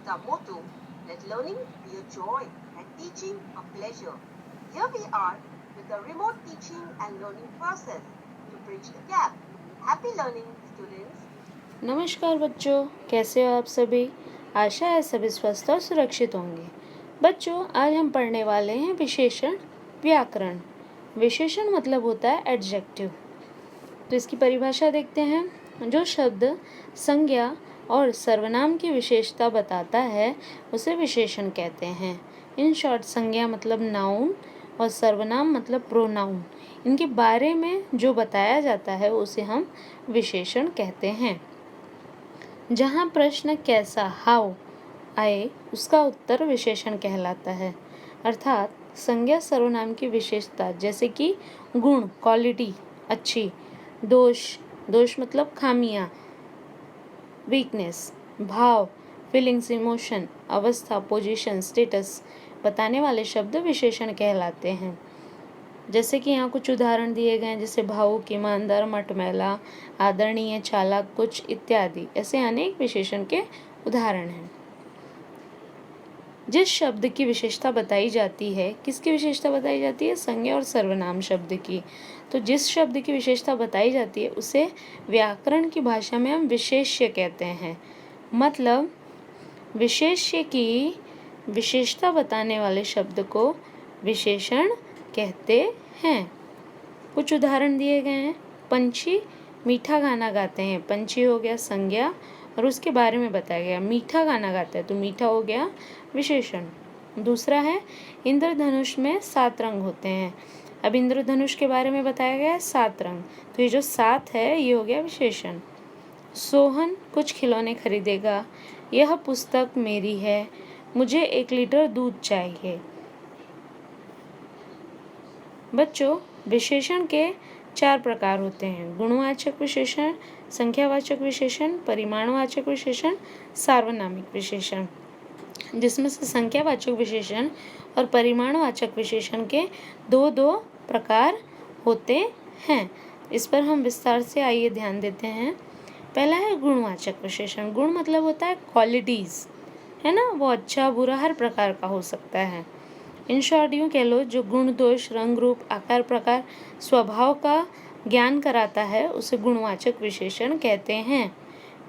with our motto, let learning be a joy and teaching a pleasure. Here we are with the remote teaching and learning process to bridge the gap. Happy learning, students. नमस्कार बच्चों, कैसे हो आप सभी। आशा है सभी स्वस्थ और सुरक्षित होंगे। बच्चों, आज हम पढ़ने वाले हैं विशेषण व्याकरण। विशेषण मतलब होता है एडजेक्टिव। तो इसकी परिभाषा देखते हैं। जो शब्द संज्ञा और सर्वनाम की विशेषता बताता है उसे विशेषण कहते हैं। इन शॉर्ट, संज्ञा मतलब नाउन और सर्वनाम मतलब प्रोनाउन। इनके बारे में जो बताया जाता है उसे हम विशेषण कहते हैं। जहाँ प्रश्न कैसा, हाउ आए, उसका उत्तर विशेषण कहलाता है। अर्थात संज्ञा सर्वनाम की विशेषता जैसे कि गुण, क्वालिटी, अच्छी, दोष मतलब खामियां, वीकनेस, भाव, फीलिंग्स, इमोशन, अवस्था, पोजीशन, स्टेटस बताने वाले शब्द विशेषण कहलाते हैं। जैसे कि यहाँ कुछ उदाहरण दिए गए हैं, जैसे भावुक, ईमानदार, मटमैला, आदरणीय, चालाक, कुछ इत्यादि। ऐसे अनेक विशेषण के उदाहरण हैं। जिस शब्द की विशेषता बताई जाती है, किसकी विशेषता बताई जाती है? संज्ञा और सर्वनाम शब्द की। तो जिस शब्द की विशेषता बताई जाती है उसे व्याकरण की भाषा में हम विशेष्य कहते हैं। मतलब विशेष्य की विशेषता बताने वाले शब्द को विशेषण कहते हैं। कुछ उदाहरण दिए गए हैं। पंछी मीठा गाना गाते हैं। पंछी हो गया संज्ञा और उसके बारे में बताया गया। मीठा गाना गाता है तो मीठा हो गया विशेषण। दूसरा है इंद्रधनुष में 7 रंग होते हैं। अब इंद्रधनुष के बारे में बताया गया है 7 रंग, तो ये जो 7 है ये हो गया विशेषण। सोहन कुछ खिलौने खरीदेगा। यह पुस्तक मेरी है। मुझे 1 लीटर दूध चाहिए। बच्चों, विशेषण के 4 प्रकार होते हैं। गुणवाचक विशेषण, संख्यावाचक विशेषण, परिमाणवाचक विशेषण, सार्वनामिक विशेषण। जिसमें से संख्यावाचक विशेषण और परिमाणवाचक विशेषण के 2 प्रकार होते हैं। इस पर हम विस्तार से आइए ध्यान देते हैं। पहला है गुणवाचक विशेषण। गुण मतलब होता है क्वालिटीज, है ना, वो अच्छा बुरा हर प्रकार का हो सकता है। इन शॉर्ट यूँ कह लो, जो गुण, दोष, रंग, रूप, आकार, प्रकार, स्वभाव का ज्ञान कराता है उसे गुणवाचक विशेषण कहते हैं।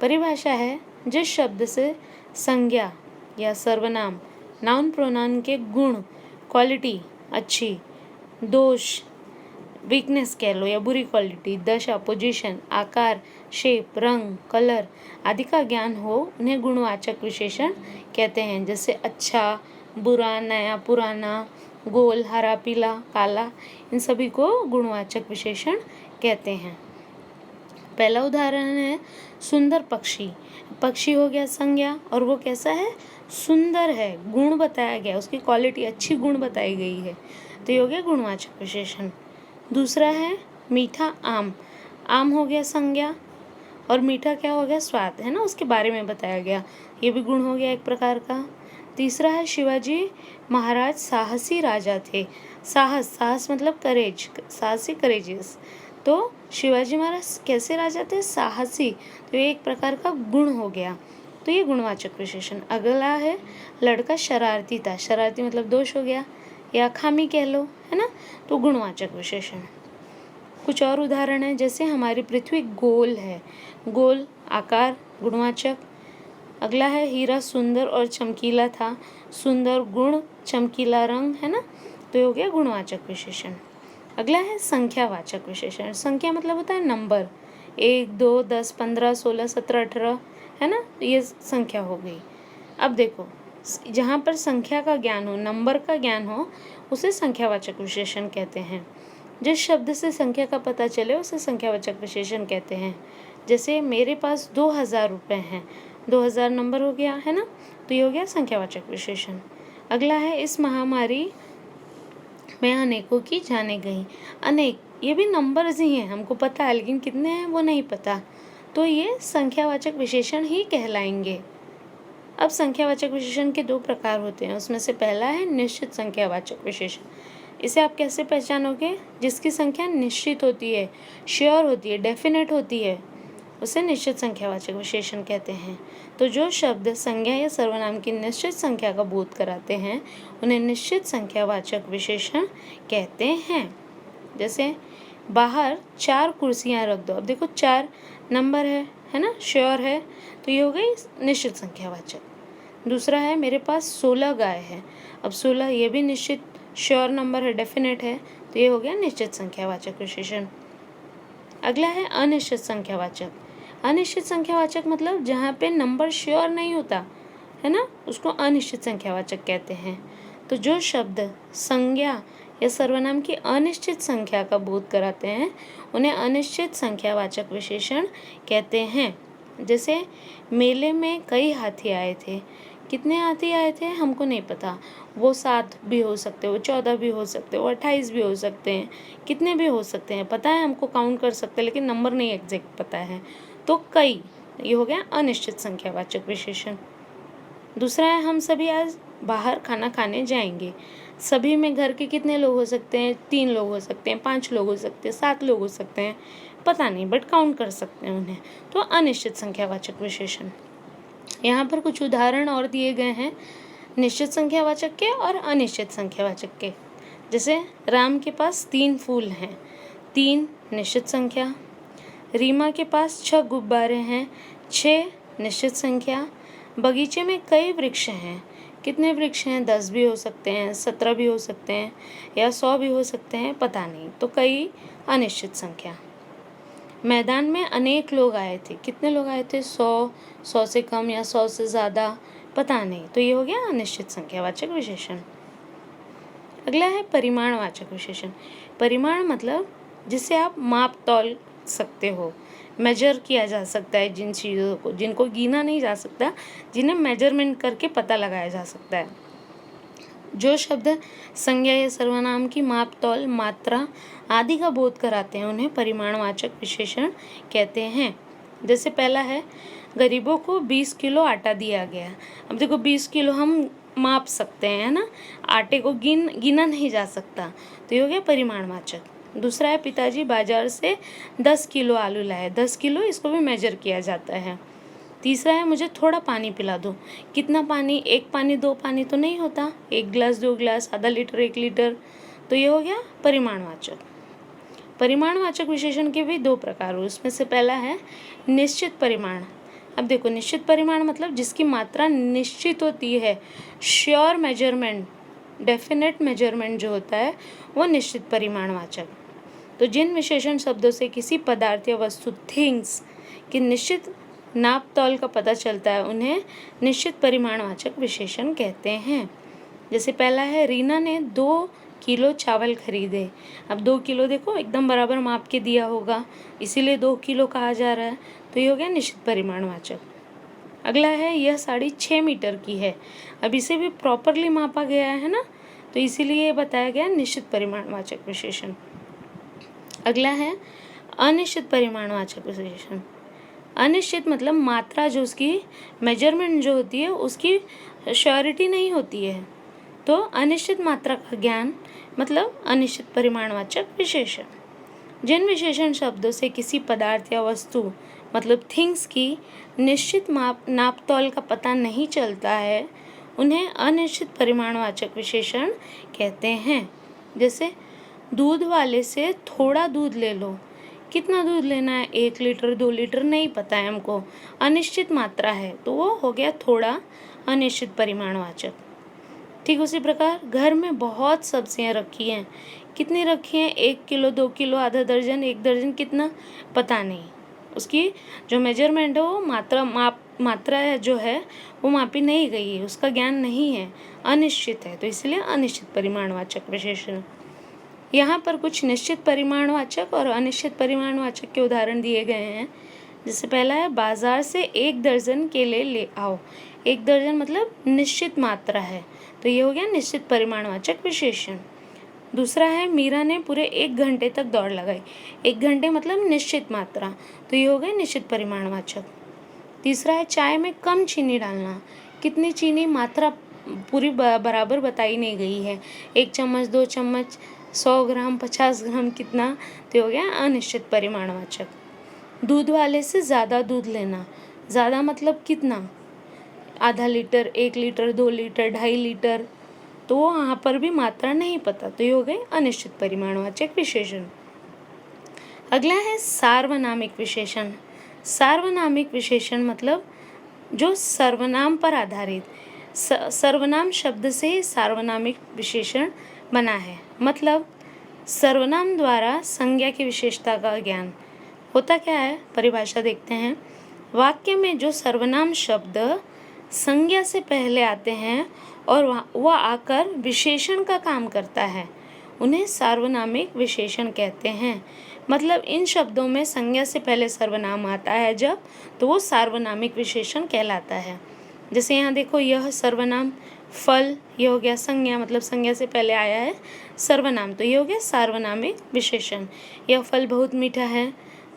परिभाषा है, जिस शब्द से संज्ञा या सर्वनाम, नाउन, प्रोनाउन के गुण, क्वालिटी, अच्छी, दोष, वीकनेस कह लो या बुरी क्वालिटी, दशा, पोजीशन, आकार, शेप, रंग, कलर आदि का ज्ञान हो, उन्हें गुणवाचक विशेषण कहते हैं। जैसे अच्छा, बुरा, नया, पुराना, गोल, हरा, पीला, काला, इन सभी को गुणवाचक विशेषण कहते हैं। पहला उदाहरण है सुंदर पक्षी। पक्षी हो गया संज्ञा और वो कैसा है? सुंदर है। गुण बताया गया, उसकी क्वालिटी, अच्छी गुण बताई गई है, तो ये हो गया गुणवाचक विशेषण। दूसरा है मीठा आम। आम हो गया संज्ञा और मीठा क्या हो गया? स्वाद, है ना, उसके बारे में बताया गया, ये भी गुण हो गया एक प्रकार का। तीसरा है शिवाजी महाराज साहसी राजा थे। साहस मतलब करेज, साहसी, करेजियस। तो शिवाजी महाराज कैसे राजा थे? साहसी, तो ये एक प्रकार का गुण हो गया, तो ये गुणवाचक विशेषण। अगला है लड़का शरारती था। शरारती मतलब दोष हो गया या खामी कह लो, है ना, तो गुणवाचक विशेषण। कुछ और उदाहरण है, जैसे हमारी पृथ्वी गोल है। गोल आकार गुणवाचक। अगला है हीरा सुंदर और चमकीला था। सुंदर गुण, चमकीला रंग, है ना, तो ये हो गया गुणवाचक विशेषण। अगला है संख्यावाचक विशेषण। संख्या मतलब होता है नंबर, 1, 2, 10, 15, 16, 17, 18, है ना, ये संख्या हो गई। अब देखो, जहाँ पर संख्या का ज्ञान हो, नंबर का ज्ञान हो, उसे संख्यावाचक विशेषण कहते हैं। जिस शब्द से संख्या का पता चले उसे संख्यावाचक विशेषण कहते हैं। जैसे मेरे पास 2000 रुपये हैं, 2000 नंबर हो गया, है ना, तो ये हो गया संख्यावाचक विशेषण। अगला है इस महामारी में अनेकों की जाने गई। अनेक, ये भी नंबर्स ही हैं, हमको पता है, लेकिन कितने हैं वो नहीं पता, तो ये संख्यावाचक विशेषण ही कहलाएंगे। अब संख्यावाचक विशेषण के 2 प्रकार होते हैं। उसमें से पहला है निश्चित संख्यावाचक विशेषण। इसे आप कैसे पहचानोगे? जिसकी संख्या निश्चित होती है, श्योर होती है, डेफिनेट होती है, उसे निश्चित संख्यावाचक विशेषण कहते हैं। तो जो शब्द संज्ञा या सर्वनाम की निश्चित संख्या का बोध कराते हैं उन्हें निश्चित संख्यावाचक विशेषण कहते हैं। जैसे बाहर 4 कुर्सियाँ रख दो। अब देखो 4 नंबर है ना, श्योर है, तो ये हो गई निश्चित संख्यावाचक। दूसरा है मेरे पास 16 गाय है। अब 16 ये भी निश्चित श्योर नंबर है, डेफिनेट है, तो ये हो गया निश्चित संख्यावाचक विशेषण। अगला है अनिश्चित संख्यावाचक। अनिश्चित संख्यावाचक मतलब जहाँ पे नंबर श्योर नहीं होता है ना, उसको अनिश्चित संख्यावाचक कहते हैं। तो जो शब्द संज्ञा या सर्वनाम की अनिश्चित संख्या का बोध कराते हैं उन्हें अनिश्चित संख्यावाचक विशेषण कहते हैं। जैसे मेले में कई हाथी आए थे। कितने हाथी आए थे हमको नहीं पता, वो 7 भी हो सकते, वो 14 भी हो सकते, वो 28 भी हो सकते हैं, कितने भी हो सकते हैं, पता है हमको, काउंट कर सकते हैं, लेकिन नंबर नहीं एग्जैक्ट पता है। तो कई, ये हो गया अनिश्चित संख्यावाचक विशेषण। दूसरा है हम सभी आज बाहर खाना खाने जाएंगे। सभी में घर के कितने लोग हो सकते हैं, 3 लोग हो सकते हैं, 5 लोग हो सकते हैं, 7 लोग हो सकते हैं, पता नहीं, बट काउंट कर सकते हैं उन्हें। तो अनिश्चित संख्यावाचक विशेषण। यहाँ पर कुछ उदाहरण और दिए गए हैं निश्चित संख्यावाचक के और अनिश्चित संख्यावाचक के। जैसे राम के पास 3 फूल हैं, 3 निश्चित संख्या। रीमा के पास 6 गुब्बारे हैं, 6 निश्चित संख्या। बगीचे में कई वृक्ष हैं। कितने वृक्ष हैं, 10 भी हो सकते हैं, 17 भी हो सकते हैं, या 100 भी हो सकते हैं, पता नहीं, तो कई अनिश्चित संख्या। मैदान में अनेक लोग आए थे। कितने लोग आए थे, 100, 100 से कम या 100 से ज़्यादा, पता नहीं, तो ये हो गया अनिश्चित संख्यावाचक विशेषण। अगला है परिमाणवाचक विशेषण। परिमाण मतलब जिसे आप माप तौल सकते हो, मेजर किया जा सकता है जिन चीज़ों को, जिनको गिना नहीं जा सकता, जिन्हें मेजरमेंट करके पता लगाया जा सकता है। जो शब्द संज्ञा या सर्वनाम की माप तौल, मात्रा आदि का बोध कराते हैं उन्हें परिमाणवाचक विशेषण कहते हैं। जैसे पहला है गरीबों को 20 किलो आटा दिया गया। अब देखो 20 किलो हम माप सकते हैं, है ना, आटे को गिना नहीं जा सकता, तो ये हो गया परिमाणवाचक। दूसरा है पिताजी बाजार से 10 किलो आलू लाए। 10 किलो इसको भी मेजर किया जाता है। तीसरा है मुझे थोड़ा पानी पिला दो। कितना पानी, 1 पानी 2 पानी तो नहीं होता, 1 गिलास 2 गिलास, आधा लीटर 1 लीटर, तो ये हो गया परिमाणवाचक। परिमाणवाचक विशेषण के भी 2 प्रकार हो, उसमें से पहला है निश्चित परिमाण। अब देखो निश्चित परिमाण मतलब जिसकी मात्रा निश्चित होती है, श्योर मेजरमेंट, डेफिनेट मेजरमेंट जो होता है वो निश्चित परिमाणवाचक। तो जिन विशेषण शब्दों से किसी पदार्थ या वस्तु, थिंग्स, की निश्चित नाप तौल का पता चलता है उन्हें निश्चित परिमाणवाचक विशेषण कहते हैं। जैसे पहला है रीना ने 2 किलो चावल खरीदे। अब 2 किलो देखो एकदम बराबर माप के दिया होगा, इसीलिए 2 किलो कहा जा रहा है, तो ये हो गया निश्चित परिमाणवाचक। अगला है यह साड़ी 6 मीटर की है। अब इसे भी प्रॉपरली मापा गया है ना, तो इसीलिए ये बताया गया निश्चित परिमाणवाचक विशेषण। अगला है अनिश्चित परिमाणवाचक विशेषण। अनिश्चित मतलब मात्रा जो उसकी मेजरमेंट जो होती है उसकी श्योरिटी नहीं होती है, तो अनिश्चित मात्रा का ज्ञान मतलब अनिश्चित परिमाणवाचक विशेषण। जिन विशेषण शब्दों से किसी पदार्थ या वस्तु मतलब थिंग्स की निश्चित नाप तौल का पता नहीं चलता है उन्हें अनिश्चित परिमाणवाचक विशेषण कहते हैं। जैसे दूध वाले से थोड़ा दूध ले लो। कितना दूध लेना है, 1 लीटर 2 लीटर नहीं पता है हमको, अनिश्चित मात्रा है, तो वो हो गया थोड़ा, अनिश्चित परिमाणवाचक। ठीक उसी प्रकार घर में बहुत सब्जियां रखी हैं। कितनी रखी हैं, 1 किलो 2 किलो, आधा दर्जन 1 दर्जन, कितना पता नहीं, उसकी जो मेजरमेंट है वो मात्रा है जो है वो मापी नहीं गई है, उसका ज्ञान नहीं है, अनिश्चित है, तो इसलिए अनिश्चित परिमाणवाचक विशेषण। यहाँ पर कुछ निश्चित परिमाणवाचक और अनिश्चित परिमाणवाचक के उदाहरण दिए गए हैं। जैसे पहला है बाजार से 1 दर्जन केले ले आओ। 1 दर्जन मतलब निश्चित मात्रा है, तो ये हो गया निश्चित परिमाणवाचक विशेषण। दूसरा है मीरा ने पूरे 1 घंटे तक दौड़ लगाई। 1 घंटे मतलब निश्चित मात्रा, तो ये हो गए निश्चित परिमाणवाचक। तीसरा है चाय में कम चीनी डालना। कितनी चीनी, मात्रा पूरी बराबर बताई नहीं गई है, 1 चम्मच 2 चम्मच, 100 ग्राम 50 ग्राम, कितना, तो हो गया अनिश्चित परिमाणवाचक। दूध वाले से ज़्यादा दूध लेना। ज़्यादा मतलब कितना, आधा लीटर, 1 लीटर, 2 लीटर, 2.5 लीटर, तो वहाँ पर भी मात्रा नहीं पता, तो ये हो गए अनिश्चित परिमाणवाचक विशेषण। अगला है सार्वनामिक विशेषण। सार्वनामिक विशेषण मतलब जो सर्वनाम पर आधारित, सर्वनाम शब्द से सार्वनामिक विशेषण बना है। मतलब सर्वनाम द्वारा संज्ञा की विशेषता का ज्ञान। होता क्या है, परिभाषा देखते हैं। वाक्य में जो सर्वनाम शब्द संज्ञा से पहले आते हैं और वह आकर विशेषण का काम करता है, उन्हें सार्वनामिक विशेषण कहते हैं। मतलब इन शब्दों में संज्ञा से पहले सर्वनाम आता है जब, तो वो सार्वनामिक विशेषण कहलाता है। जैसे यहाँ देखो, यह सर्वनाम, फल, ये हो गया संज्ञा, मतलब संज्ञा से पहले आया है सर्वनाम, तो ये हो गया सार्वनामिक विशेषण। यह फल बहुत मीठा है।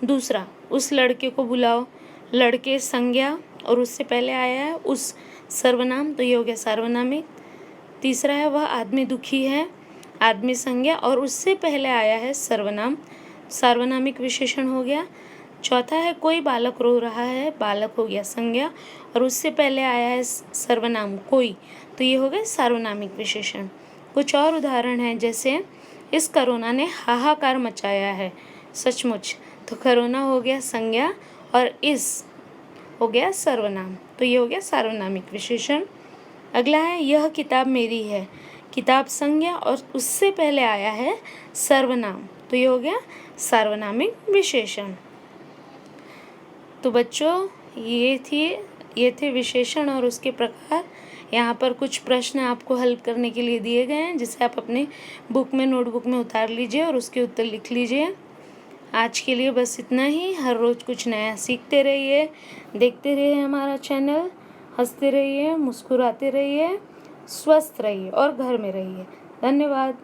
दूसरा, उस लड़के को बुलाओ, लड़के संज्ञा और उससे पहले आया है उस, सर्वनाम, तो ये हो गया सार्वनामिक। तीसरा है वह आदमी दुखी है, आदमी संज्ञा और उससे पहले आया है सर्वनाम, सार्वनामिक विशेषण हो गया। चौथा है कोई बालक रो रहा है, बालक हो गया संज्ञा और उससे पहले आया है सर्वनाम कोई, तो ये हो गए सार्वनामिक विशेषण। कुछ और उदाहरण हैं, जैसे इस कोरोना ने हाहाकार मचाया है, सचमुच, तो कोरोना हो गया संज्ञा और इस हो गया सर्वनाम, तो ये हो गया सार्वनामिक विशेषण। अगला है यह किताब मेरी है, किताब संज्ञा और उससे पहले आया है सर्वनाम, तो ये हो गया सार्वनामिक विशेषण। तो बच्चों, ये थे विशेषण और उसके प्रकार। यहाँ पर कुछ प्रश्न आपको हल करने के लिए दिए गए हैं, जिसे आप अपने बुक में, नोटबुक में उतार लीजिए और उसके उत्तर लिख लीजिए। आज के लिए बस इतना ही। हर रोज़ कुछ नया सीखते रहिए, देखते रहिए हमारा चैनल, हंसते रहिए, मुस्कुराते रहिए, स्वस्थ रहिए और घर में रहिए। धन्यवाद।